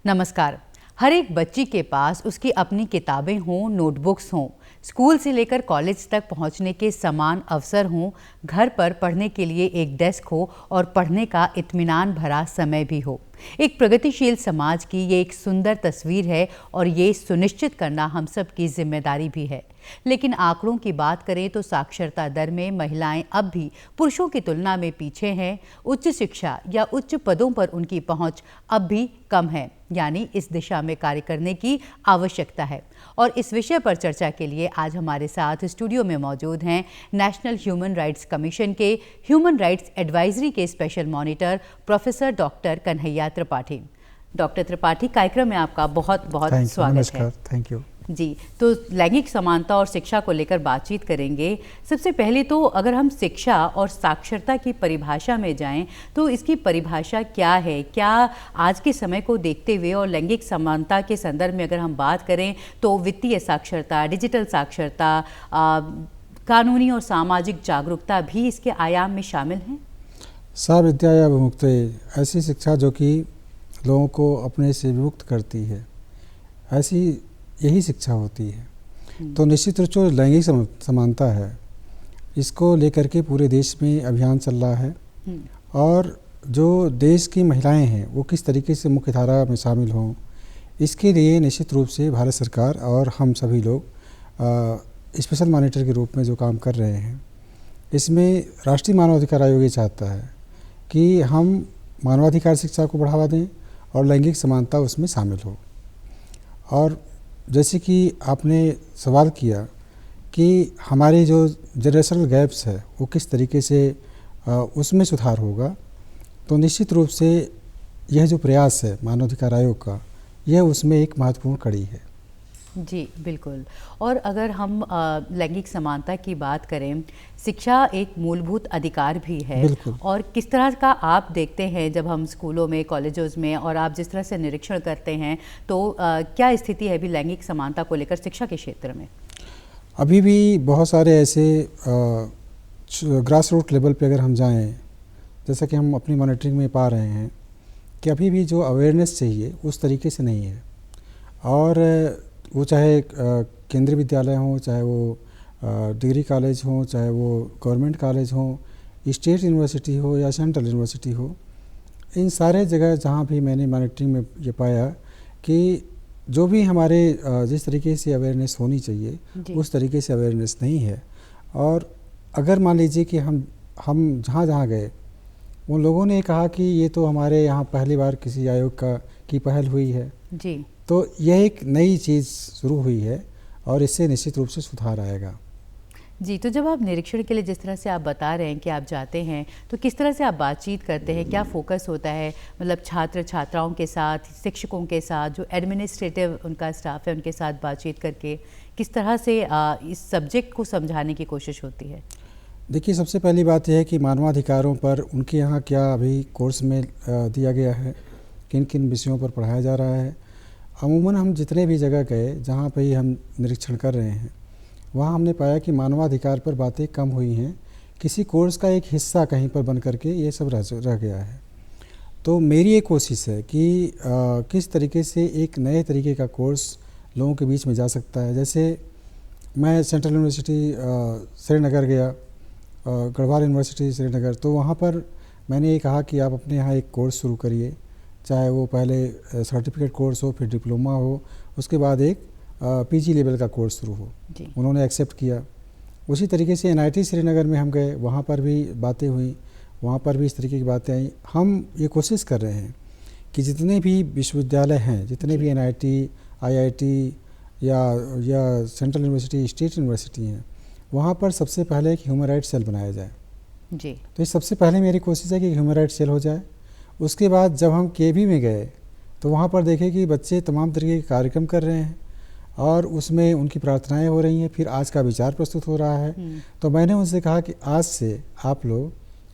नमस्कार। हर एक बच्ची के पास उसकी अपनी किताबें हों, नोटबुक्स हों, स्कूल से लेकर कॉलेज तक पहुंचने के समान अवसर हों, घर पर पढ़ने के लिए एक डेस्क हो और पढ़ने का इत्मीनान भरा समय भी हो। एक प्रगतिशील समाज की ये एक सुंदर तस्वीर है और ये सुनिश्चित करना हम सब की जिम्मेदारी भी है। लेकिन आंकड़ों की बात करें तो साक्षरता दर में महिलाएं अब भी पुरुषों की तुलना में पीछे हैं। उच्च शिक्षा या उच्च पदों पर उनकी पहुंच अब भी कम है, यानी इस दिशा में कार्य करने की आवश्यकता है। और इस विषय पर चर्चा के लिए आज हमारे साथ स्टूडियो में मौजूद हैं नेशनल ह्यूमन राइट्स कमीशन के ह्यूमन राइट्स एडवाइजरी के special monitor professor doctor Kanhaiya Tripathi. Doctor Tripathi, कार्यक्रम में आपका बहुत बहुत स्वागत है। थैंक यू जी, तो लैंगिक समानता और शिक्षा को लेकर बातचीत करेंगे। सबसे पहले तो अगर हम शिक्षा और साक्षरता की परिभाषा में जाएं तो इसकी परिभाषा क्या है? क्या आज के समय को देखते हुए और लैंगिक समानता के संदर्भ में अगर हम बात करें तो वित्तीय साक्षरता, डिजिटल साक्षरता, कानूनी और सामाजिक जागरूकता भी इसके आयाम में शामिल हैं? सा विद्या या विमुक्ते, ऐसी शिक्षा जो कि लोगों को अपने से विमुक्त करती है, ऐसी यही शिक्षा होती है। तो निश्चित रूप से लैंगिक समानता है, इसको लेकर के पूरे देश में अभियान चल रहा है। और जो देश की महिलाएं हैं वो किस तरीके से मुख्य धारा में शामिल हों, इसके लिए निश्चित रूप से भारत सरकार और हम सभी लोग स्पेशल मॉनिटर के रूप में जो काम कर रहे हैं, इसमें राष्ट्रीय मानवाधिकार आयोग ये चाहता है कि हम मानवाधिकार शिक्षा को बढ़ावा दें और लैंगिक समानता उसमें शामिल हो। और जैसे कि आपने सवाल किया कि हमारे जो जनरेशनल गैप्स है वो किस तरीके से उसमें सुधार होगा, तो निश्चित रूप से यह जो प्रयास है मानवाधिकार आयोग का, यह उसमें एक महत्वपूर्ण कड़ी है। जी बिल्कुल। और अगर हम लैंगिक समानता की बात करें, शिक्षा एक मूलभूत अधिकार भी है। और किस तरह का आप देखते हैं जब हम स्कूलों में, कॉलेजों में, और आप जिस तरह से निरीक्षण करते हैं, तो क्या स्थिति है अभी लैंगिक समानता को लेकर शिक्षा के क्षेत्र में? अभी भी बहुत सारे ऐसे ग्रास रूट लेवल पे अगर हम जाएं, जैसा कि हम अपनी मॉनिटरिंग में पा रहे हैं कि अभी भी जो अवेयरनेस चाहिए उस तरीके से नहीं है। और वो चाहे केंद्रीय विद्यालय हों, चाहे वो डिग्री कॉलेज हों, चाहे वो गवर्नमेंट कॉलेज हों, स्टेट यूनिवर्सिटी हो या सेंट्रल यूनिवर्सिटी हो, इन सारे जगह जहाँ भी मैंने मॉनिटरिंग में ये पाया कि जो भी हमारे जिस तरीके से अवेयरनेस होनी चाहिए उस तरीके से अवेयरनेस नहीं है। और अगर मान लीजिए कि हम जहाँ जहाँ गए, उन लोगों ने कहा कि ये तो हमारे यहाँ पहली बार किसी आयोग की पहल हुई है जी, तो यह एक नई चीज़ शुरू हुई है और इससे निश्चित रूप से सुधार आएगा। जी, तो जब आप निरीक्षण के लिए जिस तरह से आप बता रहे हैं कि आप जाते हैं, तो किस तरह से आप बातचीत करते हैं? क्या फोकस होता है? मतलब छात्र छात्राओं के साथ, शिक्षकों के साथ, जो एडमिनिस्ट्रेटिव उनका स्टाफ है उनके साथ बातचीत करके किस तरह से इस सब्जेक्ट को समझाने की कोशिश होती है? देखिए, सबसे पहली बात यह है कि मानवाधिकारों पर उनके यहाँ क्या अभी कोर्स में दिया गया है, किन किन विषयों पर पढ़ाया जा रहा है। अमूमन हम जितने भी जगह गए जहाँ पर ही हम निरीक्षण कर रहे हैं, वहाँ हमने पाया कि मानवाधिकार पर बातें कम हुई हैं। किसी कोर्स का एक हिस्सा कहीं पर बन करके ये सब रह गया है। तो मेरी एक कोशिश है कि किस तरीके से एक नए तरीके का कोर्स लोगों के बीच में जा सकता है। जैसे मैं सेंट्रल यूनिवर्सिटी श्रीनगर गया, गढ़वाल यूनिवर्सिटी श्रीनगर, तो वहाँ पर मैंने ये कहा कि आप अपने यहाँ एक कोर्स शुरू करिए, चाहे वो पहले सर्टिफिकेट कोर्स हो, फिर डिप्लोमा हो, उसके बाद एक पीजी लेवल का कोर्स शुरू हो। उन्होंने एक्सेप्ट किया। उसी तरीके से एनआईटी श्रीनगर में हम गए, वहाँ पर भी बातें हुई, वहाँ पर भी इस तरीके की बातें आई। हम ये कोशिश कर रहे हैं कि जितने भी विश्वविद्यालय हैं, जितने भी एनआईटी, आईआईटी या सेंट्रल यूनिवर्सिटी, स्टेट यूनिवर्सिटी हैं, वहाँ पर सबसे पहले एक ह्यूमन राइट्स सेल बनाया जाए। जी, तो ये सबसे पहले मेरी कोशिश है कि ह्यूमन राइट्स सेल हो जाए। उसके बाद जब हम केवी में गए तो वहाँ पर देखे कि बच्चे तमाम तरीके के कार्यक्रम कर रहे हैं और उसमें उनकी प्रार्थनाएं हो रही हैं, फिर आज का विचार प्रस्तुत हो रहा है। तो मैंने उनसे कहा कि आज से आप लोग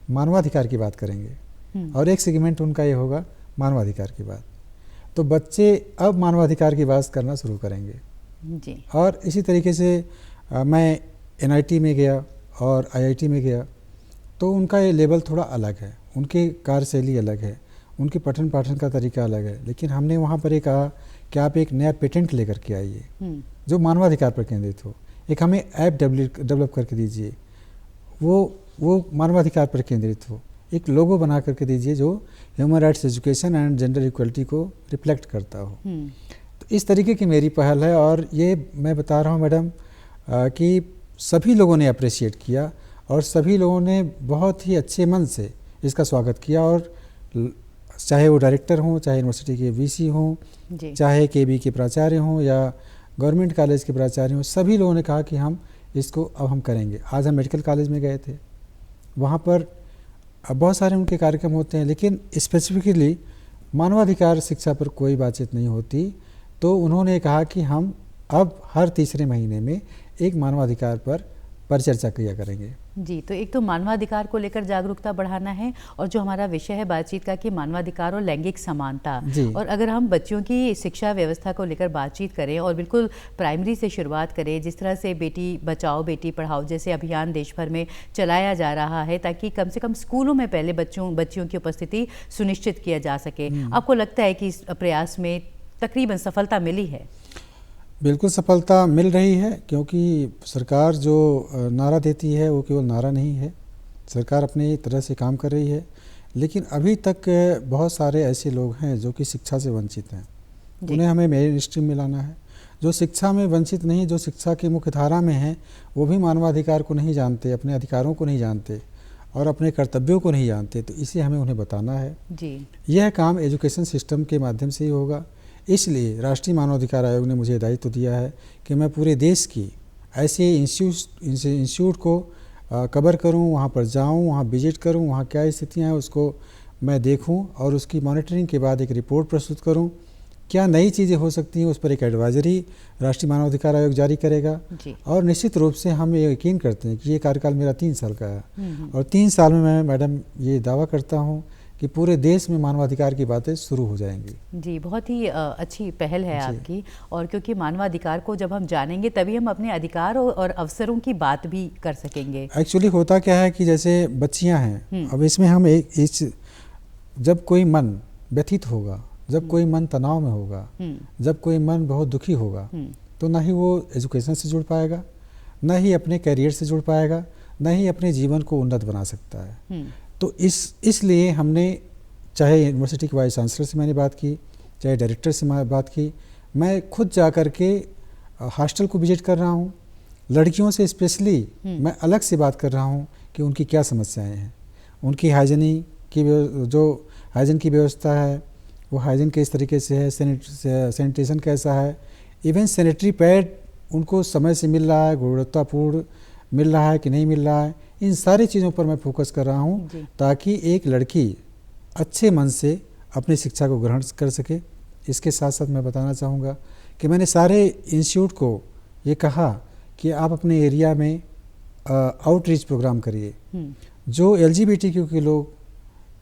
मानवाधिकार की बात करेंगे और एक सेगमेंट उनका ये होगा मानवाधिकार की बात। तो बच्चे अब मानवाधिकार की बात करना शुरू करेंगे। जी, और इसी तरीके से मैं एनआईटी में गया और आईआईटी में गया, तो उनका ये लेवल थोड़ा अलग है, उनकी कार्यशैली अलग है। उनके पठन पाठन का तरीका अलग है, लेकिन हमने वहाँ पर ये कहा कि आप एक नया पेटेंट लेकर के आइए जो मानवाधिकार पर केंद्रित हो। एक हमें ऐप डेवलप करके दीजिए वो मानवाधिकार पर केंद्रित हो। एक लोगो बना करके दीजिए जो human rights, education and gender equality को रिफ्लेक्ट करता हो। तो इस तरीके की मेरी पहल है, और ये मैं बता रहा हूँ मैडम कि सभी लोगों ने अप्रिशिएट किया और सभी लोगों ने बहुत ही अच्छे मन से इसका स्वागत किया। और चाहे वो डायरेक्टर हों, चाहे यूनिवर्सिटी के वीसी हों, चाहे केबी के प्राचार्य हों या गवर्नमेंट कॉलेज के प्राचार्य हों, सभी लोगों ने कहा कि हम इसको अब हम करेंगे। आज हम मेडिकल कॉलेज में गए थे, वहाँ पर बहुत सारे उनके कार्यक्रम होते हैं, लेकिन स्पेसिफिकली मानवाधिकार शिक्षा पर कोई बातचीत नहीं होती। तो उन्होंने कहा कि हम अब हर तीसरे महीने में एक मानवाधिकार पर परिचर्चा किया करेंगे। जी, तो एक तो मानवाधिकार को लेकर जागरूकता बढ़ाना है, और जो हमारा विषय है बातचीत का कि मानवाधिकार और लैंगिक समानता। और अगर हम बच्चों की शिक्षा व्यवस्था को लेकर बातचीत करें और बिल्कुल प्राइमरी से शुरुआत करें, जिस तरह से बेटी बचाओ बेटी पढ़ाओ जैसे अभियान देश भर में चलाया जा रहा है, ताकि कम से कम स्कूलों में पहले बच्चियों की उपस्थिति सुनिश्चित किया जा सके, आपको लगता है कि इस प्रयास में तकरीबन सफलता मिली है? बिल्कुल सफलता मिल रही है, क्योंकि सरकार जो नारा देती है वो केवल नारा नहीं है, सरकार अपनी तरह से काम कर रही है। लेकिन अभी तक बहुत सारे ऐसे लोग हैं जो कि शिक्षा से वंचित हैं, उन्हें हमें मेन स्ट्रीम में लाना है। जो शिक्षा में वंचित नहीं, जो शिक्षा की मुख्य धारा में हैं, वो भी मानवाधिकार को नहीं जानते, अपने अधिकारों को नहीं जानते और अपने कर्तव्यों को नहीं जानते। तो इसे हमें उन्हें बताना है जी। यह काम एजुकेशन सिस्टम के माध्यम से ही होगा। इसलिए राष्ट्रीय मानवाधिकार आयोग ने मुझे दायित्व दिया है कि मैं पूरे देश की ऐसे इंस्टीट्यूट को कवर करूं, वहां पर जाऊं, वहां विजिट करूं, वहां क्या स्थितियां हैं उसको मैं देखूं और उसकी मॉनिटरिंग के बाद एक रिपोर्ट प्रस्तुत करूं। क्या नई चीज़ें हो सकती हैं उस पर एक एडवाइजरी राष्ट्रीय मानवाधिकार आयोग जारी करेगा। और निश्चित रूप से हम ये यकीन करते हैं कि ये कार्यकाल मेरा 3 साल का है और 3 साल में मैं मैडम ये दावा करता हूँ कि पूरे देश में मानवाधिकार की बातें शुरू हो जाएंगी। जी, बहुत ही अच्छी पहल है आपकी। और क्योंकि मानवाधिकार को जब हम जानेंगे तभी हम अपने अधिकार और अवसरों की बात भी कर सकेंगे। एक्चुअली होता क्या है कि जैसे बच्चियां हैं, अब इसमें हम जब कोई मन व्यथित होगा, जब कोई मन तनाव में होगा, जब कोई मन बहुत दुखी होगा, तो ना ही वो एजुकेशन से जुड़ पाएगा, ना ही अपने करियर से जुड़ पाएगा, ना ही अपने जीवन को उन्नत बना सकता है। तो इसलिए हमने चाहे यूनिवर्सिटी के वाइस चांसलर से मैंने बात की, चाहे डायरेक्टर से मैं बात की, मैं खुद जा कर के हॉस्टल को विजिट कर रहा हूँ। लड़कियों से स्पेशली मैं अलग से बात कर रहा हूँ कि उनकी क्या समस्याएं हैं, उनकी जो हाइजीन की व्यवस्था है वो हाइजीन किस तरीके से है, सैनिटेशन कैसा है, इवन सैनिटरी पैड उनको समय से मिल रहा है, गुणवत्तापूर्ण मिल रहा है कि नहीं मिल रहा है। इन सारी चीज़ों पर मैं फोकस कर रहा हूँ ताकि एक लड़की अच्छे मन से अपनी शिक्षा को ग्रहण कर सके। इसके साथ साथ मैं बताना चाहूँगा कि मैंने सारे इंस्टीट्यूट को ये कहा कि आप अपने एरिया में आउटरीच प्रोग्राम करिए। जो LGBTQ के लोग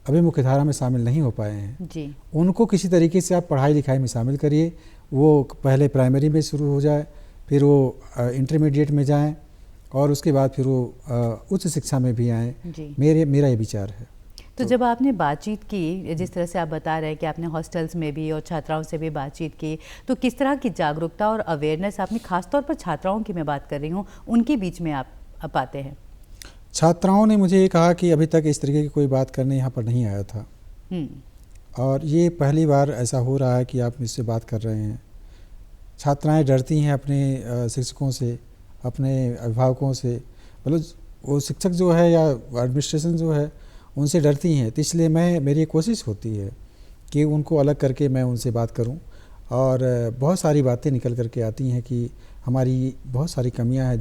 अभी मुख्यधारा में शामिल नहीं हो पाए हैं जी, उनको किसी तरीके से आप पढ़ाई लिखाई में शामिल करिए। वो पहले प्राइमरी में शुरू हो जाए, फिर वो इंटरमीडिएट में जाएं और उसके बाद फिर वो उच्च शिक्षा में भी आएँ। मेरा ये विचार है। तो जब आपने बातचीत की, जिस तरह से आप बता रहे हैं कि आपने हॉस्टल्स में भी और छात्राओं से भी बातचीत की, तो किस तरह की जागरूकता और अवेयरनेस आपने, खासतौर पर छात्राओं की मैं बात कर रही हूँ, उनके बीच में आप पाते हैं? छात्राओं ने मुझे ये कहा कि अभी तक इस तरीके की कोई बात करने यहाँ पर नहीं आया था और ये पहली बार ऐसा हो रहा है कि आप मुझसे बात कर रहे हैं। छात्राएं डरती हैं अपने शिक्षकों से, अपने अभिभावकों से, मतलब वो शिक्षक जो है या एडमिनिस्ट्रेशन जो है उनसे डरती हैं। तो इसलिए मेरी कोशिश होती है कि उनको अलग करके मैं उनसे बात करूं और बहुत सारी बातें निकल करके आती हैं कि हमारी बहुत सारी कमियां हैं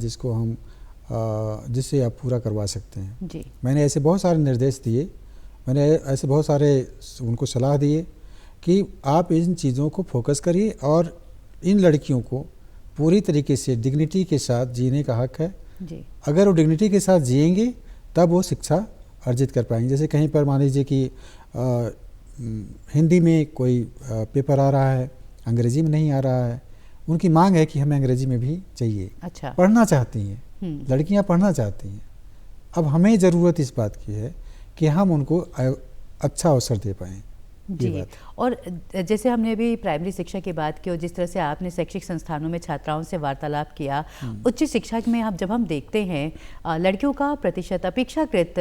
जिससे आप पूरा करवा सकते हैं जी। मैंने ऐसे बहुत सारे निर्देश दिए, मैंने ऐसे बहुत सारे उनको सलाह दिए कि आप इन चीज़ों को फोकस करिए और इन लड़कियों को पूरी तरीके से डिग्निटी के साथ जीने का हक है जी। अगर वो डिग्निटी के साथ जिएंगे तब वो शिक्षा अर्जित कर पाएंगे। जैसे कहीं पर मान लीजिए कि हिंदी में कोई पेपर आ रहा है, अंग्रेजी में नहीं आ रहा है, उनकी मांग है कि हमें अंग्रेजी में भी चाहिए। अच्छा। पढ़ना चाहती हैं लड़कियां, पढ़ना चाहती हैं। अब हमें ज़रूरत इस बात की है कि हम उनको अच्छा अवसर दे पाएँ। जी। और जैसे हमने अभी प्राइमरी शिक्षा की बात की और जिस तरह से आपने शैक्षिक संस्थानों में छात्राओं से वार्तालाप किया, उच्च शिक्षा में अब जब हम देखते हैं लड़कियों का प्रतिशत अपेक्षाकृत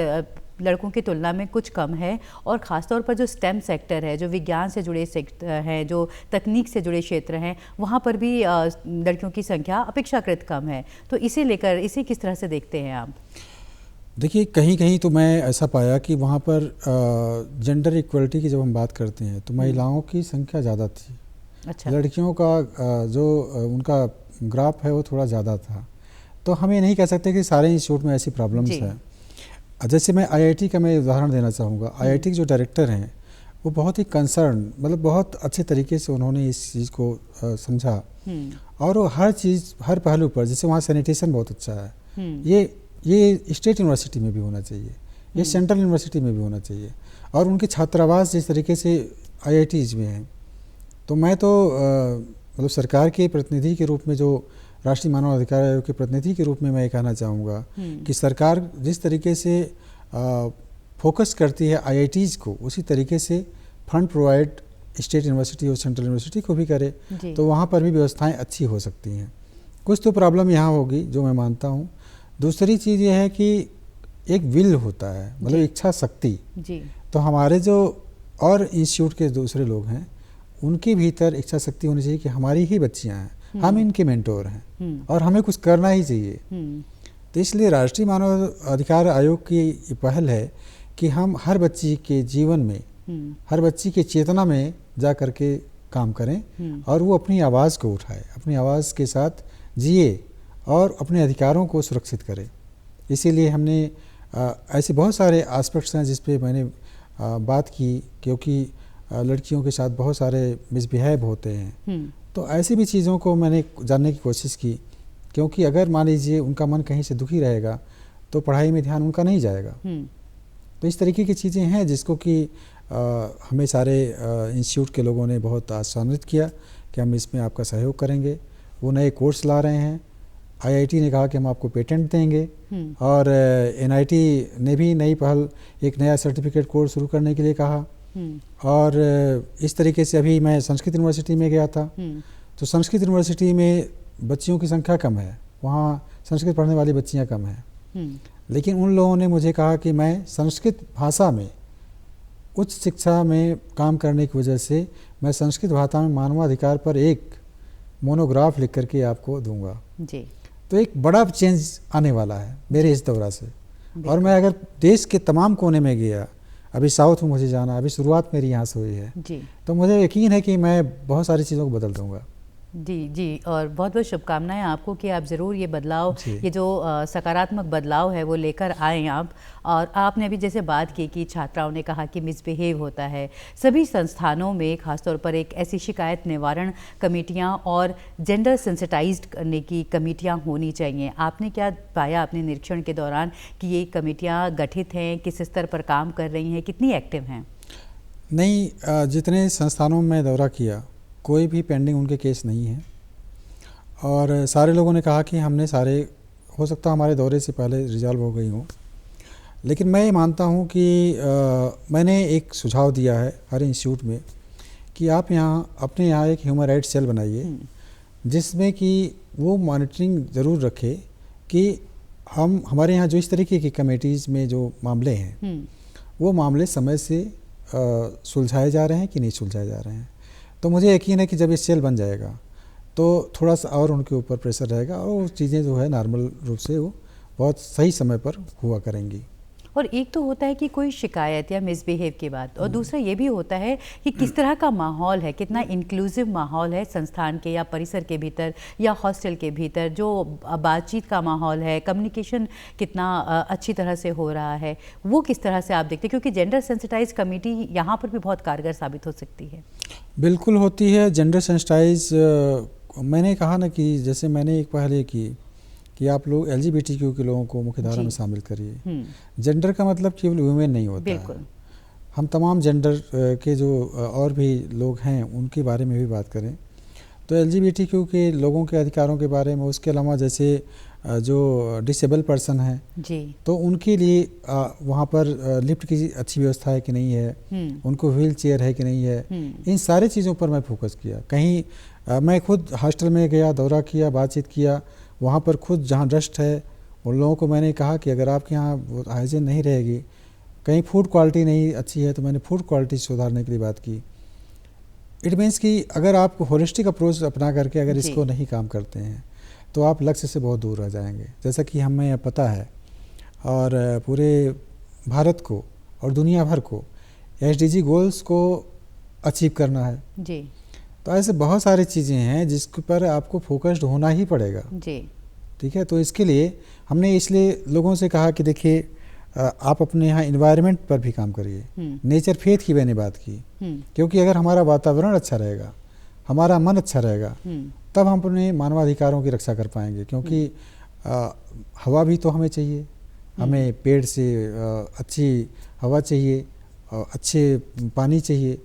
लड़कों की तुलना में कुछ कम है, और ख़ासतौर पर जो स्टेम सेक्टर है, जो विज्ञान से जुड़े सेक्टर हैं, जो तकनीक से जुड़े क्षेत्र हैं, वहाँ पर भी लड़कियों की संख्या अपेक्षाकृत कम है। तो इसे किस तरह से देखते हैं आप? देखिए, कहीं कहीं तो मैं ऐसा पाया कि वहाँ पर जेंडर इक्वलिटी की जब हम बात करते हैं तो महिलाओं की संख्या ज़्यादा थी। अच्छा। लड़कियों का जो उनका ग्राफ है वो थोड़ा ज़्यादा था। तो हम ये नहीं कह सकते कि सारे इंस्टीट्यूट में ऐसी प्रॉब्लम्स हैं। जैसे मैं आईआईटी का मैं उदाहरण देना चाहूँगा। आईआईटी के जो डायरेक्टर हैं वो बहुत ही कंसर्न, मतलब बहुत अच्छे तरीके से उन्होंने इस चीज़ को समझा, और वो हर चीज़, हर पहलू पर, जैसे वहाँ सैनिटेशन बहुत अच्छा है, ये स्टेट यूनिवर्सिटी में भी होना चाहिए, ये सेंट्रल यूनिवर्सिटी में भी होना चाहिए, और उनके छात्रावास जिस तरीके से आईआईटीज़ में हैं। तो मैं तो मतलब सरकार के प्रतिनिधि के रूप में, जो राष्ट्रीय मानव अधिकार आयोग के प्रतिनिधि के रूप में मैं ये कहना चाहूँगा कि सरकार जिस तरीके से फोकस करती है आईआईटीज़ को, उसी तरीके से फंड प्रोवाइड स्टेट यूनिवर्सिटी और सेंट्रल यूनिवर्सिटी को भी करे, तो वहाँ पर भी व्यवस्थाएं अच्छी हो सकती हैं। कुछ तो प्रॉब्लम यहाँ होगी जो मैं मानता हूँ। दूसरी चीज़ ये है कि एक विल होता है, मतलब इच्छा शक्ति। तो हमारे जो और इंस्टीट्यूट के दूसरे लोग हैं उनके भीतर इच्छा शक्ति होनी चाहिए कि हमारी ही बच्चियाँ हैं, हम इनके मेंटोर हैं और हमें कुछ करना ही चाहिए। तो इसलिए राष्ट्रीय मानव अधिकार आयोग की पहल है कि हम हर बच्ची के जीवन में, हर बच्ची के चेतना में जा कर के काम करें और वो अपनी आवाज़ को उठाए, अपनी आवाज़ के साथ जिए और अपने अधिकारों को सुरक्षित करे। इसीलिए हमने ऐसे बहुत सारे एस्पेक्ट्स हैं जिस पे मैंने बात की, क्योंकि लड़कियों के साथ बहुत सारे मिसबिहेव होते हैं। तो ऐसी भी चीज़ों को मैंने जानने की कोशिश की, क्योंकि अगर मान लीजिए उनका मन कहीं से दुखी रहेगा तो पढ़ाई में ध्यान उनका नहीं जाएगा। तो इस तरीके की चीज़ें हैं जिसको कि हमें सारे इंस्टीट्यूट के लोगों ने बहुत आश्वासित किया कि हम इसमें आपका सहयोग करेंगे। वो नए कोर्स ला रहे हैं। आईआईटी ने कहा कि हम आपको पेटेंट देंगे, और एनआईटी ने भी नई पहल, एक नया सर्टिफिकेट कोर्स शुरू करने के लिए कहा। और इस तरीके से अभी मैं संस्कृत यूनिवर्सिटी में गया था, तो संस्कृत यूनिवर्सिटी में बच्चियों की संख्या कम है, वहाँ संस्कृत पढ़ने वाली बच्चियाँ कम हैं। लेकिन उन लोगों ने मुझे कहा कि मैं संस्कृत भाषा में उच्च शिक्षा में काम करने की वजह से मैं संस्कृत भाषा में मानवाधिकार पर एक मोनोग्राफ लिख करके आपको दूंगा जी। तो एक बड़ा चेंज आने वाला है मेरे इस दौरा से। और मैं अगर देश के तमाम कोने में गया, अभी साउथ में मुझे जाना, अभी शुरुआत मेरी यहाँ से हुई है जी, तो मुझे यकीन है कि मैं बहुत सारी चीज़ों को बदल दूंगा। जी, और बहुत बहुत शुभकामनाएं आपको कि आप ज़रूर ये बदलाव, ये जो सकारात्मक बदलाव है वो लेकर आएँ आप। और आपने अभी जैसे बात की कि छात्राओं ने कहा कि मिसबिहेव होता है, सभी संस्थानों में खासतौर पर एक ऐसी शिकायत निवारण कमेटियां और जेंडर सेंसिटाइज्ड करने की कमेटियां होनी चाहिए। आपने क्या पाया अपने निरीक्षण के दौरान कि ये कमेटियाँ गठित हैं, किस स्तर पर काम कर रही हैं, कितनी एक्टिव हैं? नहीं, जितने संस्थानों में दौरा किया कोई भी पेंडिंग उनके केस नहीं है, और सारे लोगों ने कहा कि हमने सारे, हो सकता हमारे दौरे से पहले रिजॉल्व हो गई हो। लेकिन मैं ये मानता हूँ कि मैंने एक सुझाव दिया है हर इंस्टीट्यूट में कि आप अपने यहाँ एक ह्यूमन राइट्स सेल बनाइए, जिसमें कि वो मॉनिटरिंग ज़रूर रखे कि हमारे यहाँ जो इस तरीके की कमेटीज़ में जो मामले हैं वो मामले समय से सुलझाए जा रहे हैं कि नहीं सुलझाए जा रहे हैं। तो मुझे यकीन है कि जब ये सेल बन जाएगा तो थोड़ा सा और उनके ऊपर प्रेशर रहेगा और वो चीज़ें जो है नॉर्मल रूप से वो बहुत सही समय पर हुआ करेंगी। और एक तो होता है कि कोई शिकायत या मिसबिहेव की बात, और दूसरा ये भी होता है कि किस तरह का माहौल है, कितना इंक्लूसिव माहौल है संस्थान के या परिसर के भीतर या हॉस्टल के भीतर, जो बातचीत का माहौल है, कम्युनिकेशन कितना अच्छी तरह से हो रहा है, वो किस तरह से आप देखते हैं? क्योंकि जेंडर सेंसिटाइज कमेटी यहाँ पर भी बहुत कारगर साबित हो सकती है। बिल्कुल होती है जेंडर सेंसिटाइज। मैंने कहा ना कि जैसे मैंने एक पहले की कि आप लोग LGBTQ के लोगों को मुख्यधारा में शामिल करिए। जेंडर का मतलब केवल वुमेन नहीं होता है, हम तमाम जेंडर के जो और भी लोग हैं उनके बारे में भी बात करें। तो LGBTQ के लोगों के अधिकारों के बारे में, उसके अलावा जैसे जो डिसेबल पर्सन हैं जी, तो उनके लिए वहाँ पर लिफ्ट की अच्छी व्यवस्था है कि नहीं है, उनको व्हील चेयर है कि नहीं है, इन सारी चीज़ों पर मैं फोकस किया। कहीं मैं खुद हॉस्टल में गया, दौरा किया, बातचीत किया, वहाँ पर खुद जहाँ डस्ट है उन लोगों को मैंने कहा कि अगर आपके यहाँ हाइजीन नहीं रहेगी, कहीं फूड क्वालिटी नहीं अच्छी है, तो मैंने फूड क्वालिटी सुधारने के लिए बात की। इट मीन्स कि अगर आप होलिस्टिक अप्रोच अपना करके अगर इसको नहीं काम करते हैं तो आप लक्ष्य से बहुत दूर रह जाएंगे। जैसा कि हमें पता है और पूरे भारत को और दुनिया भर को SDG गोल्स को अचीव करना है जी, तो ऐसे बहुत सारी चीज़ें हैं जिसके पर आपको फोकस्ड होना ही पड़ेगा जी, ठीक है। तो इसके लिए हमने इसलिए लोगों से कहा कि देखिए आप अपने यहाँ इन्वायरमेंट पर भी काम करिए। नेचर फेथ की मैंने बात की, क्योंकि अगर हमारा वातावरण अच्छा रहेगा, हमारा मन अच्छा रहेगा, तब हम अपने मानवाधिकारों की रक्षा कर पाएंगे। क्योंकि हवा भी तो हमें चाहिए, हमें पेड़ से अच्छी हवा चाहिए, अच्छे पानी चाहिए।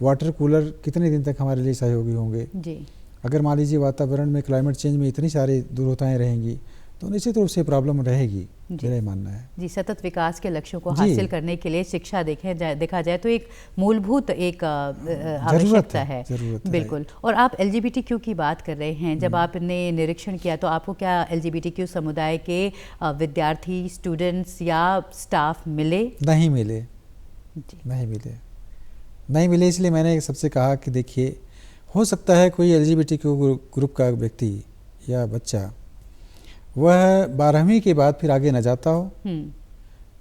वाटर कूलर कितने दिन तक हमारे लिए सहयोगी होंगे जी। अगर मान लीजिए वातावरण में क्लाइमेट चेंज में इतनी सारी दुर्घटनाएं रहेंगी तो निश्चित रूप से प्रॉब्लम रहेगी, मेरा मानना है। जी, सतत विकास के लक्ष्यों को हासिल करने के लिए शिक्षा देखा जाए तो एक मूलभूत एक आवश्यकता है। बिल्कुल। और आप LGBTQ की बात कर रहे हैं, जब आपने निरीक्षण किया तो आपको क्या LGBTQ समुदाय के विद्यार्थी, स्टूडेंट्स या स्टाफ मिले? नहीं मिले, नहीं मिले। इसलिए मैंने सबसे कहा कि देखिए, हो सकता है कोई LGBTQ ग्रुप का व्यक्ति या बच्चा वह 12वीं के बाद फिर आगे न जाता हो,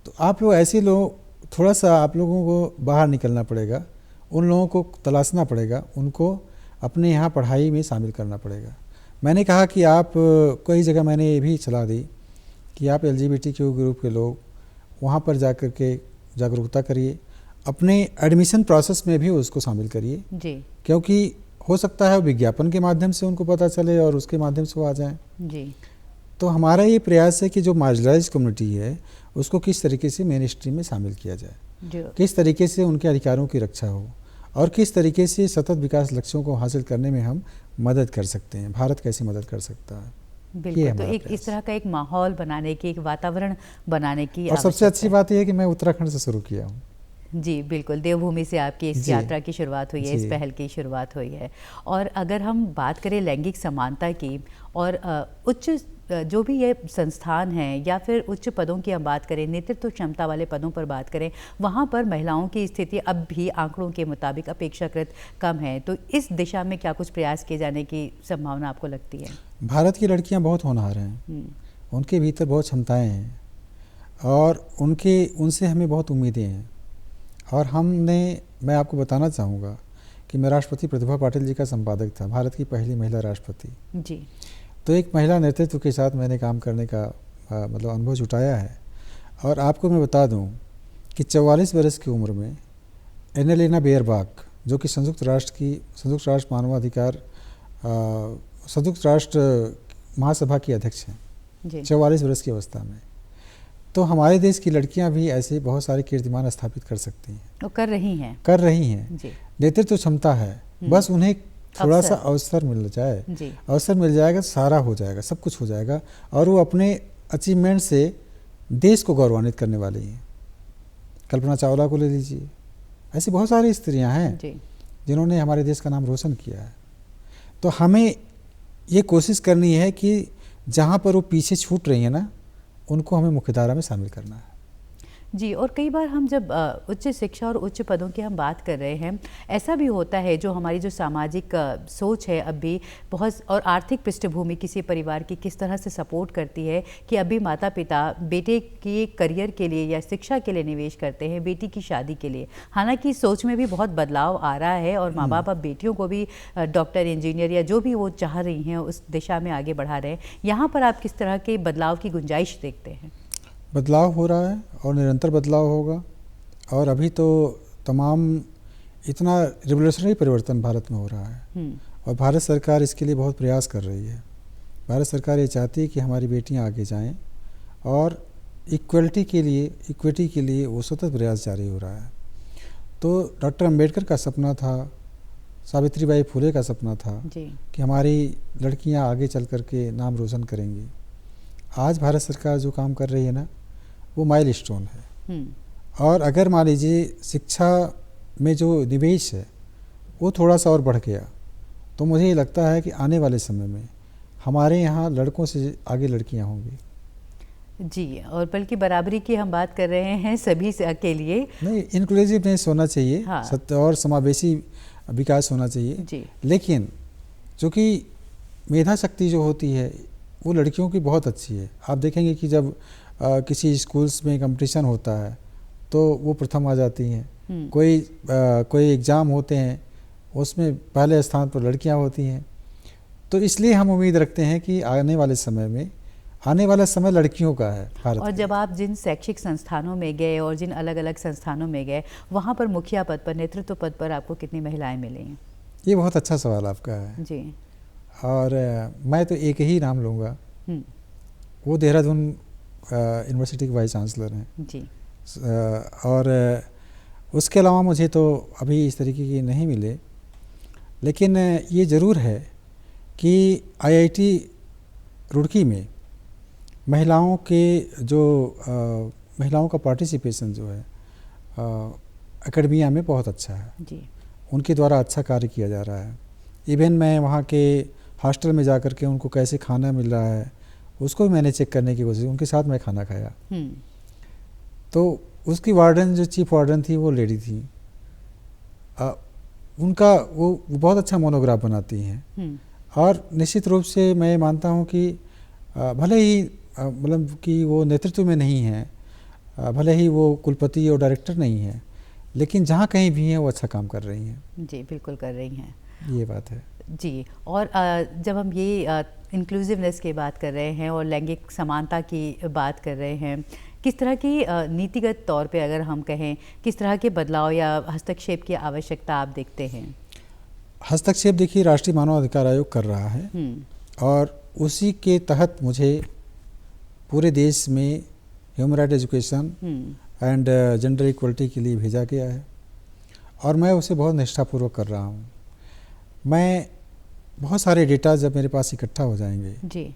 तो आप लोग ऐसे लोग, थोड़ा सा आप लोगों को बाहर निकलना पड़ेगा, उन लोगों को तलाशना पड़ेगा, उनको अपने यहाँ पढ़ाई में शामिल करना पड़ेगा। मैंने कहा कि आप कई जगह मैंने ये भी सलाह दी कि आप LGBTQ ग्रुप के लोग वहाँ पर जा कर के जागरूकता करिए, अपने एडमिशन प्रोसेस में भी उसको शामिल करिए जी, क्योंकि हो सकता है विज्ञापन के माध्यम से उनको पता चले और उसके माध्यम से वो आ जाएं। जी। तो हमारा ये प्रयास है कि जो मार्जिनलाइज्ड कम्युनिटी है उसको किस तरीके से मेन स्ट्रीम में शामिल किया जाए, किस तरीके से उनके अधिकारों की रक्षा हो और किस तरीके से सतत विकास लक्ष्यों को हासिल करने में हम मदद कर सकते हैं, भारत कैसे मदद कर सकता है। बिल्कुल। तो एक इस तरह का एक माहौल बनाने की, एक वातावरण बनाने की, और सबसे अच्छी बात यह है कि मैं उत्तराखंड से शुरू किया हूँ। जी बिल्कुल, देवभूमि से आपकी इस यात्रा की शुरुआत हुई है, इस पहल की शुरुआत हुई है। और अगर हम बात करें लैंगिक समानता की और उच्च जो भी ये संस्थान हैं या फिर उच्च पदों की हम बात करें, नेतृत्व क्षमता वाले पदों पर बात करें, वहाँ पर महिलाओं की स्थिति अब भी आंकड़ों के मुताबिक अपेक्षाकृत कम है। तो इस दिशा में क्या कुछ प्रयास किए जाने की संभावना आपको लगती है? भारत की लड़कियाँ बहुत होनहार हैं, उनके भीतर बहुत क्षमताएँ हैं और उनसे हमें बहुत उम्मीदें हैं। और मैं आपको बताना चाहूँगा कि मैं राष्ट्रपति प्रतिभा पाटिल जी का संपादक था, भारत की पहली महिला राष्ट्रपति जी। तो एक महिला नेतृत्व के साथ मैंने काम करने का मतलब अनुभव जुटाया है। और आपको मैं बता दूं कि 44 वर्ष की उम्र में एनालिना बेयरबाक, जो कि संयुक्त राष्ट्र मानवाधिकार संयुक्त राष्ट्र महासभा की अध्यक्ष हैं, 44 वर्ष की अवस्था में, तो हमारे देश की लड़कियां भी ऐसे बहुत सारे कीर्तिमान स्थापित कर सकती हैं, वो कर रही हैं। नेतृत्व क्षमता है, बस उन्हें थोड़ा सा अवसर मिल जाए, अवसर मिल जाएगा, सारा हो जाएगा, सब कुछ हो जाएगा और वो अपने अचीवमेंट से देश को गौरवान्वित करने वाली हैं। कल्पना चावला को ले लीजिए, ऐसी बहुत सारी स्त्रियां हैं जिन्होंने हमारे देश का नाम रोशन किया है। तो हमें ये कोशिश करनी है कि जहाँ पर वो पीछे छूट रही है ना, उनको हमें मुख्यधारा में शामिल करना है। जी। और कई बार हम जब उच्च शिक्षा और उच्च पदों की हम बात कर रहे हैं, ऐसा भी होता है जो हमारी जो सामाजिक सोच है अब भी बहुत, और आर्थिक पृष्ठभूमि किसी परिवार की किस तरह से सपोर्ट करती है कि अभी माता पिता बेटे के करियर के लिए या शिक्षा के लिए निवेश करते हैं, बेटी की शादी के लिए। हालांकि सोच में भी बहुत बदलाव आ रहा है और माँ बाप अब बेटियों को भी डॉक्टर, इंजीनियर या जो भी वो चाह रही हैं उस दिशा में आगे बढ़ा रहे हैं। यहाँ पर आप किस तरह के बदलाव की गुंजाइश देखते हैं? बदलाव हो रहा है और निरंतर बदलाव होगा। और अभी तो तमाम इतना रिवोल्यूशनरी परिवर्तन भारत में हो रहा है और भारत सरकार इसके लिए बहुत प्रयास कर रही है। भारत सरकार ये चाहती है कि हमारी बेटियां आगे जाएं और इक्वलिटी के लिए वो सतत प्रयास जारी हो रहा है। तो डॉक्टर अंबेडकर का सपना था, सावित्रीबाई फुले का सपना था कि हमारी लड़कियां आगे चल कर के नाम रोशन करेंगी। आज भारत सरकार जो काम कर रही है ना, वो माइलस्टोन है। हम्म। और अगर मान लीजिए शिक्षा में जो निवेश है वो थोड़ा सा और बढ़ गया, तो मुझे ये लगता है कि आने वाले समय में हमारे यहाँ लड़कों से आगे लड़कियाँ होंगी। जी, और बल्कि बराबरी की हम बात कर रहे हैं सभी के लिए। नहीं, इंक्लूसिवनेस होना चाहिए, हाँ। सत्य और समावेशी विकास होना चाहिए जी। लेकिन चूँकि मेधा शक्ति जो होती है वो लड़कियों की बहुत अच्छी है। आप देखेंगे कि जब किसी स्कूल्स में कंपटीशन होता है तो वो प्रथम आ जाती हैं। कोई एग्ज़ाम होते हैं उसमें पहले स्थान पर लड़कियां होती हैं। तो इसलिए हम उम्मीद रखते हैं कि आने वाला समय लड़कियों का है भारत। और जब आप जिन शैक्षिक संस्थानों में गए और जिन अलग अलग संस्थानों में गए, वहाँ पर मुखिया पद पर, नेतृत्व पद पर आपको कितनी महिलाएं मिली हैं? ये बहुत अच्छा सवाल आपका है जी। और मैं तो एक ही नाम लूँगा, वो देहरादून यूनिवर्सिटी के वाइस चांसलर हैं जी। और उसके अलावा मुझे तो अभी इस तरीके की नहीं मिले, लेकिन ये ज़रूर है कि आईआईटी रुड़की में महिलाओं का पार्टिसिपेशन जो है एकेडमिया में बहुत अच्छा है जी। उनके द्वारा अच्छा कार्य किया जा रहा है। इवन मैं वहाँ के हॉस्टल में जा कर के उनको कैसे खाना मिल रहा है उसको भी मैंने चेक करने की कोशिश, उनके साथ मैं खाना खाया। तो उसकी वार्डन जो चीफ वार्डन थी वो लेडी थी, उनका वो बहुत अच्छा मोनोग्राफ बनाती हैं। और निश्चित रूप से मैं मानता हूँ कि भले ही मतलब कि वो नेतृत्व में नहीं है, भले ही वो कुलपति और डायरेक्टर नहीं है, लेकिन जहाँ कहीं भी हैं वो अच्छा काम कर रही हैं। जी, बिल्कुल कर रही हैं, ये बात है जी। और जब हम ये इंक्लूसिवनेस की बात कर रहे हैं और लैंगिक समानता की बात कर रहे हैं, किस तरह की नीतिगत तौर पे अगर हम कहें, किस तरह के बदलाव या हस्तक्षेप की आवश्यकता आप देखते हैं? हस्तक्षेप देखिए राष्ट्रीय मानवाधिकार आयोग कर रहा है और उसी के तहत मुझे पूरे देश में human right education and gender equality के लिए भेजा गया है और मैं उसे बहुत निष्ठापूर्वक कर रहा हूँ। मैं बहुत सारे डेटा जब मेरे पास इकट्ठा हो जाएंगे जी,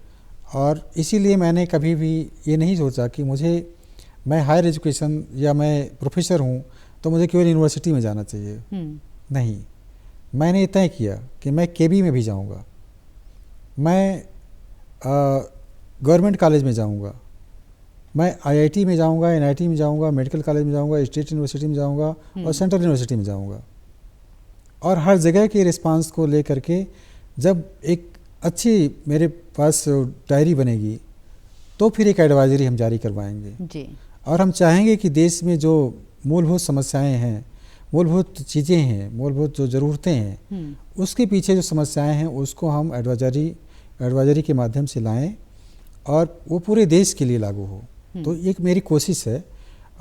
और इसीलिए मैंने कभी भी ये नहीं सोचा कि मैं हायर एजुकेशन या मैं प्रोफेसर हूँ तो मुझे केवल यूनिवर्सिटी में जाना चाहिए। नहीं, मैंने तय किया कि मैं केबी में भी जाऊँगा, मैं गवर्नमेंट कॉलेज में जाऊँगा, मैं आईआईटी में जाऊँगा, एनआईटी में जाऊँगा, मेडिकल कॉलेज में जाऊँगा, स्टेट यूनिवर्सिटी में जाऊँगा और सेंट्रल यूनिवर्सिटी में जाऊँगा। और हर जगह के रिस्पांस को लेकर के जब एक अच्छी मेरे पास डायरी बनेगी तो फिर एक एडवाइजरी हम जारी करवाएंगे जी। और हम चाहेंगे कि देश में जो मूलभूत समस्याएं हैं, मूलभूत चीज़ें हैं, मूलभूत जो ज़रूरतें हैं, उसके पीछे जो समस्याएं हैं उसको हम एडवाइजरी के माध्यम से लाएं और वो पूरे देश के लिए लागू हो। तो एक मेरी कोशिश है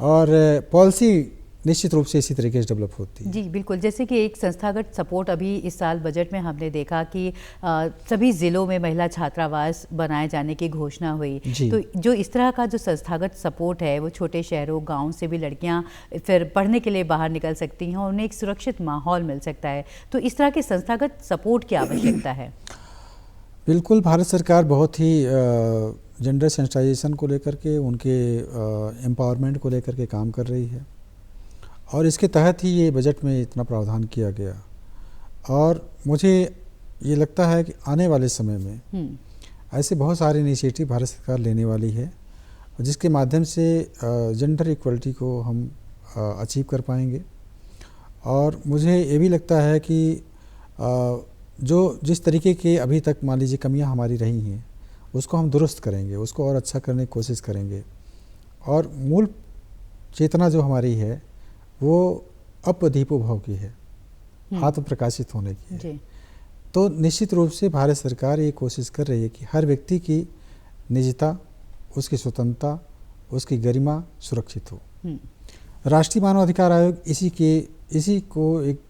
और पॉलिसी निश्चित रूप से इसी तरीके से डेवलप होती है। जी बिल्कुल, जैसे कि एक संस्थागत सपोर्ट अभी इस साल बजट में हमने देखा कि सभी ज़िलों में महिला छात्रावास बनाए जाने की घोषणा हुई। तो जो इस तरह का जो संस्थागत सपोर्ट है वो छोटे शहरों गाँव से भी लड़कियां फिर पढ़ने के लिए बाहर निकल सकती हैं और उन्हें एक सुरक्षित माहौल मिल सकता है। तो इस तरह के संस्थागत सपोर्ट की आवश्यकता है। बिल्कुल, भारत सरकार बहुत ही जेंडर सेंसिटाइजेशन को लेकर के, उनके एम्पावरमेंट को लेकर के काम कर रही है और इसके तहत ही ये बजट में इतना प्रावधान किया गया। और मुझे ये लगता है कि आने वाले समय में ऐसे बहुत सारे इनिशिएटिव भारत सरकार लेने वाली है जिसके माध्यम से जेंडर इक्वलिटी को हम अचीव कर पाएंगे। और मुझे ये भी लगता है कि जिस तरीके के अभी तक मान लीजिए कमियां हमारी रही हैं उसको हम दुरुस्त करेंगे, उसको और अच्छा करने की कोशिश करेंगे और मूल चेतना जो हमारी है वो अपदीपो भाव की है, आत्म प्रकाशित होने की है। तो निश्चित रूप से भारत सरकार ये कोशिश कर रही है कि हर व्यक्ति की निजता, उसकी स्वतंत्रता, उसकी गरिमा सुरक्षित हो। राष्ट्रीय मानवाधिकार आयोग इसी को एक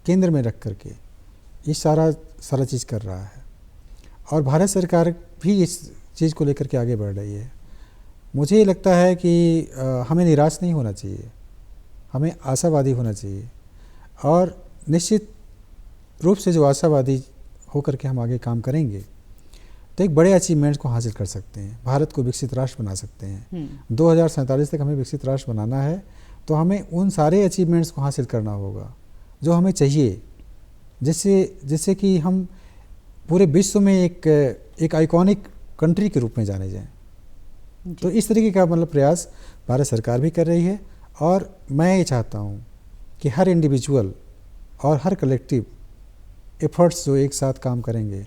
केंद्र में रख करके ये सारा चीज़ कर रहा है और भारत सरकार भी इस चीज़ को लेकर के आगे बढ़ रही है। मुझे लगता है कि हमें निराश नहीं होना चाहिए, हमें आशावादी होना चाहिए और निश्चित रूप से जो आशावादी होकर के हम आगे काम करेंगे तो एक बड़े अचीवमेंट्स को हासिल कर सकते हैं, भारत को विकसित राष्ट्र बना सकते हैं। 2047 तक हमें विकसित राष्ट्र बनाना है, तो हमें उन सारे अचीवमेंट्स को हासिल करना होगा जो हमें चाहिए, जिससे कि हम पूरे विश्व में एक आइकॉनिक कंट्री के रूप में जाने जाएं। तो इस तरीके का मतलब प्रयास भारत सरकार भी कर रही है, और मैं ये चाहता हूँ कि हर इंडिविजुअल और हर कलेक्टिव एफर्ट्स जो एक साथ काम करेंगे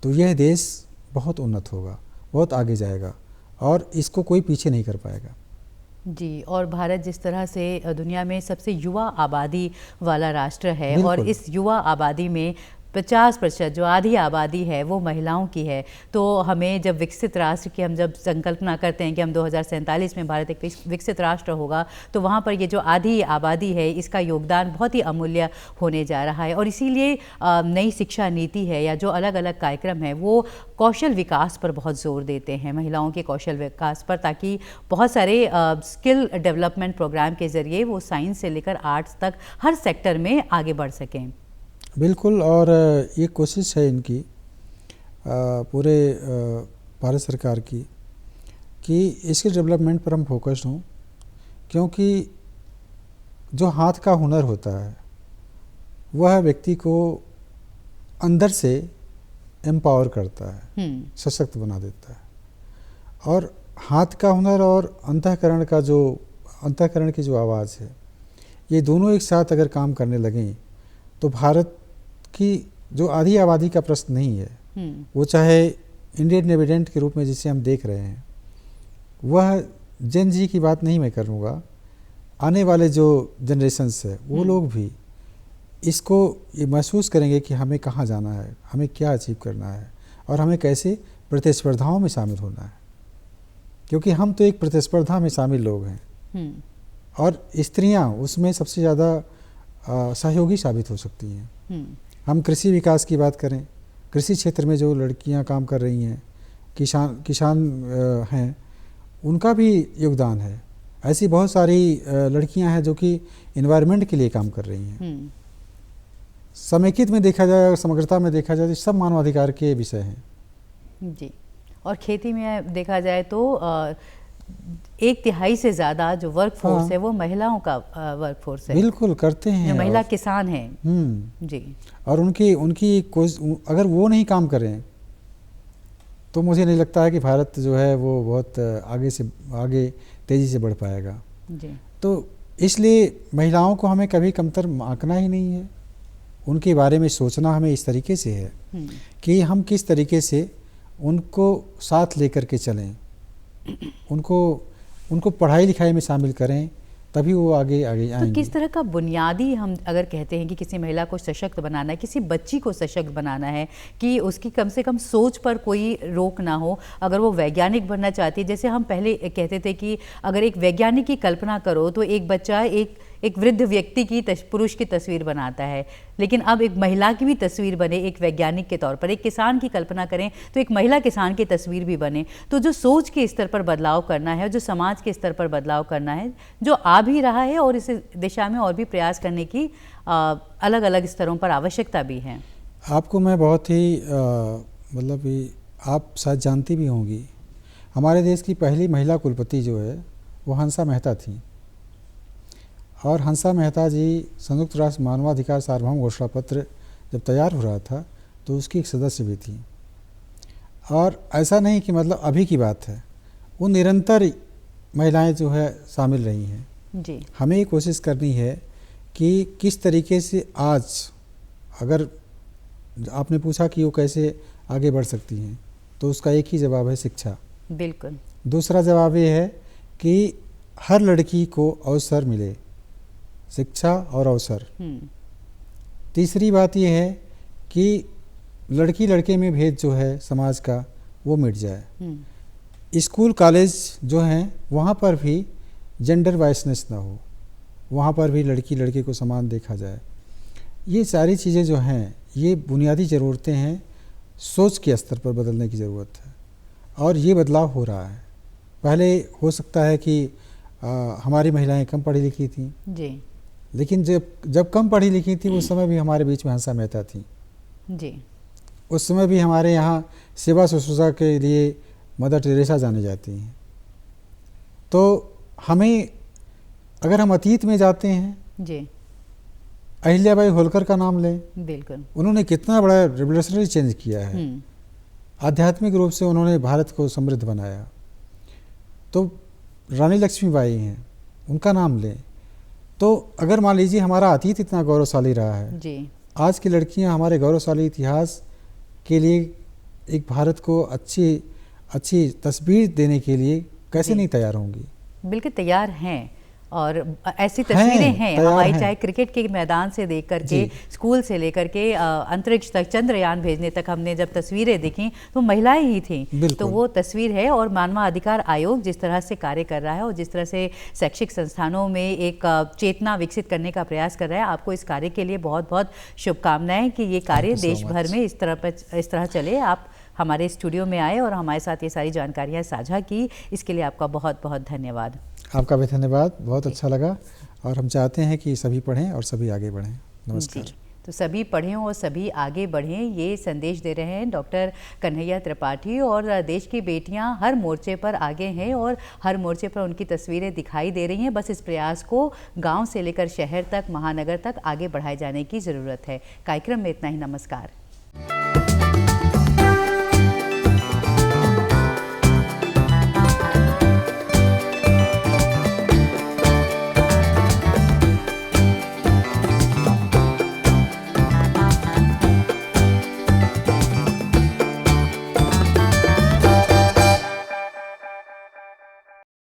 तो यह देश बहुत उन्नत होगा, बहुत आगे जाएगा, और इसको कोई पीछे नहीं कर पाएगा। जी, और भारत जिस तरह से दुनिया में सबसे युवा आबादी वाला राष्ट्र है, और इस युवा आबादी में 50% जो आधी आबादी है वो महिलाओं की है, तो हमें जब विकसित राष्ट्र की हम जब संकल्पना करते हैं कि हम 2047 में भारत एक विकसित राष्ट्र होगा, तो वहाँ पर ये जो आधी आबादी है इसका योगदान बहुत ही अमूल्य होने जा रहा है। और इसीलिए नई शिक्षा नीति है या जो अलग अलग कार्यक्रम है वो कौशल विकास पर बहुत जोर देते हैं, महिलाओं के कौशल विकास पर, ताकि बहुत सारे स्किल डेवलपमेंट प्रोग्राम के ज़रिए वो साइंस से लेकर आर्ट्स तक हर सेक्टर में आगे बढ़ सकें। बिल्कुल, और ये कोशिश है इनकी पूरे भारत सरकार की कि इसके डेवलपमेंट पर हम फोकस्ड हों, क्योंकि जो हाथ का हुनर होता है वह व्यक्ति को अंदर से एम्पावर करता है, सशक्त बना देता है। और हाथ का हुनर और अंतःकरण की जो आवाज़ है, ये दोनों एक साथ अगर काम करने लगें तो भारत की जो आधी आबादी का प्रश्न नहीं है, वो चाहे इंडियन डिविडेंड के रूप में जिसे हम देख रहे हैं, वह जेन जी की बात नहीं मैं करूँगा, आने वाले जो जनरेशन्स है वो लोग भी इसको ये महसूस करेंगे कि हमें कहाँ जाना है, हमें क्या अचीव करना है, और हमें कैसे प्रतिस्पर्धाओं में शामिल होना है, क्योंकि हम तो एक प्रतिस्पर्धा में शामिल लोग हैं, और स्त्रियाँ उसमें सबसे ज़्यादा सहयोगी साबित हो सकती हैं। हम कृषि विकास की बात करें, कृषि क्षेत्र में जो लड़कियां काम कर रही हैं, किसान हैं, उनका भी योगदान है। ऐसी बहुत सारी लड़कियां हैं जो कि एनवायरनमेंट के लिए काम कर रही हैं। समेकित में देखा जाए और समग्रता में देखा जाए तो सब मानवाधिकार के विषय हैं। जी, और खेती में देखा जाए तो 1/3 से ज़्यादा जो वर्क फोर्स है वो महिलाओं का वर्क फोर्स है। बिल्कुल करते हैं, महिला किसान हैं। जी, और उनकी अगर वो नहीं काम करें तो मुझे नहीं लगता है कि भारत जो है वो बहुत आगे तेज़ी से बढ़ पाएगा। जी, तो इसलिए महिलाओं को हमें कभी कमतर आंकना ही नहीं है, उनके बारे में सोचना हमें इस तरीके से है कि हम किस तरीके से उनको साथ लेकर के चलें, उनको पढ़ाई लिखाई में शामिल करें, तभी वो आगे आएंगे। तो किस तरह का बुनियादी, हम अगर कहते हैं कि किसी महिला को सशक्त बनाना है, किसी बच्ची को सशक्त बनाना है, कि उसकी कम से कम सोच पर कोई रोक ना हो, अगर वो वैज्ञानिक बनना चाहती है, जैसे हम पहले कहते थे कि अगर एक वैज्ञानिक की कल्पना करो तो एक बच्चा एक वृद्ध व्यक्ति की पुरुष की तस्वीर बनाता है, लेकिन अब एक महिला की भी तस्वीर बने एक वैज्ञानिक के तौर पर। एक किसान की कल्पना करें तो एक महिला किसान की तस्वीर भी बने। तो जो सोच के स्तर पर बदलाव करना है, जो समाज के स्तर पर बदलाव करना है, जो आ भी रहा है, और इस दिशा में और भी प्रयास करने की अलग अलग स्तरों पर आवश्यकता भी है। आपको मैं बहुत ही मतलब आप शायद जानती भी होंगी, हमारे देश की पहली महिला कुलपति जो है वो हंसा मेहता थी, और हंसा मेहता जी संयुक्त राष्ट्र मानवाधिकार सार्वभौम घोषणा पत्र जब तैयार हो रहा था तो उसकी एक सदस्य भी थी। और ऐसा नहीं कि मतलब अभी की बात है, वो निरंतर महिलाएं जो है शामिल रही हैं। जी, हमें ये कोशिश करनी है कि किस तरीके से आज, अगर आपने पूछा कि वो कैसे आगे बढ़ सकती हैं, तो उसका एक ही जवाब है, शिक्षा। बिल्कुल। दूसरा जवाब ये है कि हर लड़की को अवसर मिले, शिक्षा और अवसर। तीसरी बात यह है कि लड़की लड़के में भेद जो है समाज का वो मिट जाए। स्कूल कॉलेज जो हैं वहाँ पर भी जेंडर वाइसनेस ना हो, वहाँ पर भी लड़की लड़के को समान देखा जाए। ये सारी चीज़ें जो हैं ये बुनियादी ज़रूरतें हैं, सोच के स्तर पर बदलने की ज़रूरत है, और ये बदलाव हो रहा है। पहले हो सकता है कि हमारी महिलाएं कम पढ़ी लिखी थीं जी, लेकिन जब कम पढ़ी लिखी थी उस समय भी हमारे बीच में हंसा मेहता थी। जी, उस समय भी हमारे यहाँ सेवा शुश्रूषा के लिए मदर टेरेसा जानी जाती हैं। तो हमें अगर हम अतीत में जाते हैं, जी अहिल्याबाई होलकर का नाम लें, बिल्कुल। उन्होंने कितना बड़ा रिवोल्यूशनरी चेंज किया है। आध्यात्मिक रूप से उन्होंने भारत को समृद्ध बनाया। तो रानी लक्ष्मीबाई हैं, उनका नाम लें। तो अगर मान लीजिए हमारा अतीत इतना गौरवशाली रहा है जी, आज की लड़कियां हमारे गौरवशाली इतिहास के लिए एक भारत को अच्छी तस्वीर देने के लिए कैसे नहीं तैयार होंगी? बिल्कुल तैयार हैं। और ऐसी तस्वीरें हैं हमारी, हैं। चाहे क्रिकेट के मैदान से देख करके, स्कूल से लेकर के अंतरिक्ष तक, चंद्रयान भेजने तक हमने जब तस्वीरें देखी तो महिलाएं ही थीं। तो वो तस्वीर है। और मानवाधिकार आयोग जिस तरह से कार्य कर रहा है और जिस तरह से शैक्षिक संस्थानों में एक चेतना विकसित करने का प्रयास कर रहा है, आपको इस कार्य के लिए बहुत बहुत शुभकामनाएं कि ये कार्य देश भर में इस तरह चले। आप हमारे स्टूडियो में आए और हमारे साथ ये सारी जानकारियाँ साझा की, इसके लिए आपका बहुत बहुत धन्यवाद। आपका भी धन्यवाद, बहुत अच्छा लगा। और हम चाहते हैं कि सभी पढ़ें और सभी आगे बढ़ें। नमस्कार। तो सभी पढ़ें और सभी आगे बढ़ें, ये संदेश दे रहे हैं डॉक्टर कन्हैया त्रिपाठी। और देश की बेटियां हर मोर्चे पर आगे हैं और हर मोर्चे पर उनकी तस्वीरें दिखाई दे रही हैं। बस इस प्रयास को गांव से लेकर शहर तक, महानगर तक आगे बढ़ाए जाने की ज़रूरत है। कार्यक्रम में इतना ही। नमस्कार।